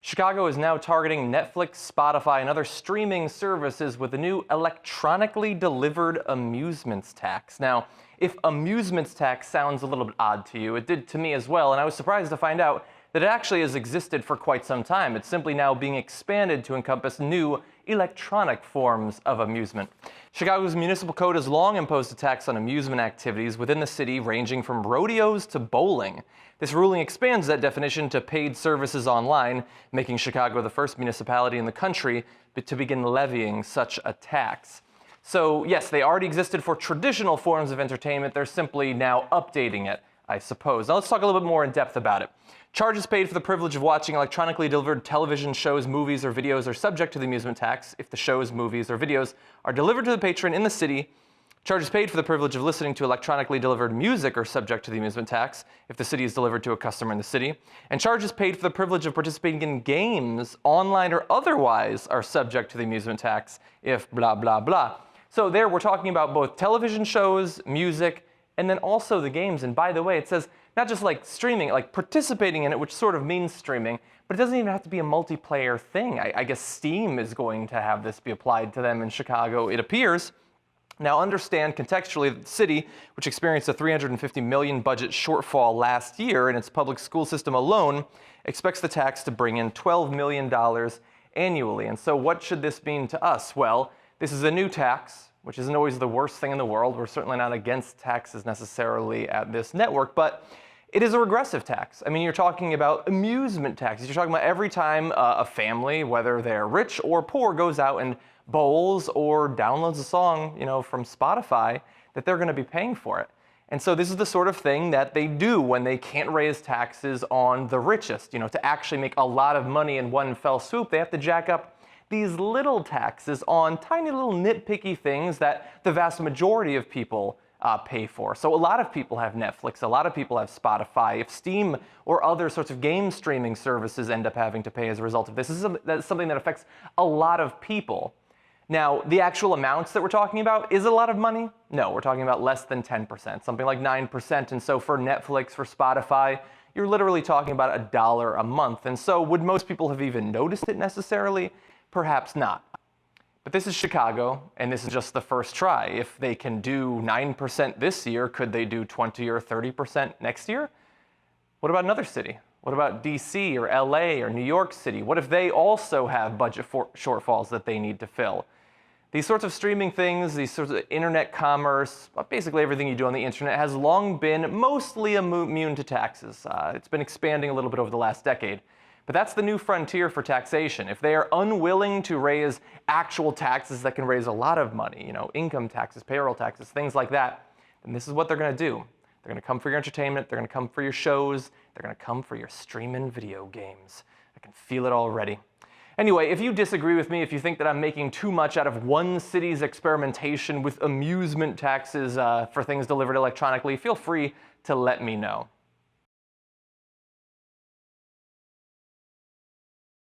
Chicago is now targeting Netflix, Spotify, and other streaming services with a new electronically delivered amusements tax. Now, if amusements tax sounds a little bit odd to you, it did to me as well, and I was surprised to find out that it actually has existed for quite some time. It's simply now being expanded to encompass new electronic forms of amusement. Chicago's municipal code has long imposed a tax on amusement activities within the city, ranging from rodeos to bowling. This ruling expands that definition to paid services online, making Chicago the first municipality in the country to begin levying such a tax. So yes, they already existed for traditional forms of entertainment. They're simply now updating it, I suppose. Now let's talk a little bit more in depth about it. Charges paid for the privilege of watching electronically delivered television shows, movies, or videos are subject to the amusement tax if the shows, movies, or videos are delivered to the patron in the city. Charges paid for the privilege of listening to electronically delivered music are subject to the amusement tax if the city is delivered to a customer in the city. And charges paid for the privilege of participating in games, online or otherwise, are subject to the amusement tax if blah, blah, blah. So there we're talking about both television shows, music, and then also the games. And by the way, it says not just like streaming, like participating in it, which sort of means streaming, but it doesn't even have to be a multiplayer thing. I guess Steam is going to have this be applied to them in Chicago, it appears. Now understand contextually that the city, which experienced a $350 million budget shortfall last year in its public school system alone, expects the tax to bring in $12 million annually. And so what should this mean to us? Well, this is a new tax, which isn't always the worst thing in the world. We're certainly not against taxes necessarily at this network, but it is a regressive tax. I mean, you're talking about amusement taxes. You're talking about every time a family, whether they're rich or poor, goes out and bowls or downloads a song, from Spotify, that they're going to be paying for it. And so this is the sort of thing that they do when they can't raise taxes on the richest. To actually make a lot of money in one fell swoop, they have to jack up these little taxes on tiny little nitpicky things that the vast majority of people pay for. So a lot of people have Netflix, a lot of people have Spotify. If Steam or other sorts of game streaming services end up having to pay as a result of this, that's something that affects a lot of people. Now, the actual amounts that we're talking about, is it a lot of money? No, we're talking about less than 10%, something like 9%. And so for Netflix, for Spotify, you're literally talking about $1 a month. And so would most people have even noticed it necessarily? Perhaps not. But this is Chicago, and this is just the first try. If they can do 9% this year, could they do 20 or 30% next year? What about another city? What about DC or LA or New York City? What if they also have budget shortfalls that they need to fill? These sorts of streaming things, these sorts of internet commerce, basically everything you do on the internet has long been mostly immune to taxes. It's been expanding a little bit over the last decade. But that's the new frontier for taxation. If they are unwilling to raise actual taxes that can raise a lot of money, income taxes, payroll taxes, things like that, then this is what they're going to do. They're going to come for your entertainment, they're going to come for your shows, they're going to come for your streaming video games. I can feel it already. Anyway, if you disagree with me, if you think that I'm making too much out of one city's experimentation with amusement taxes for things delivered electronically, feel free to let me know.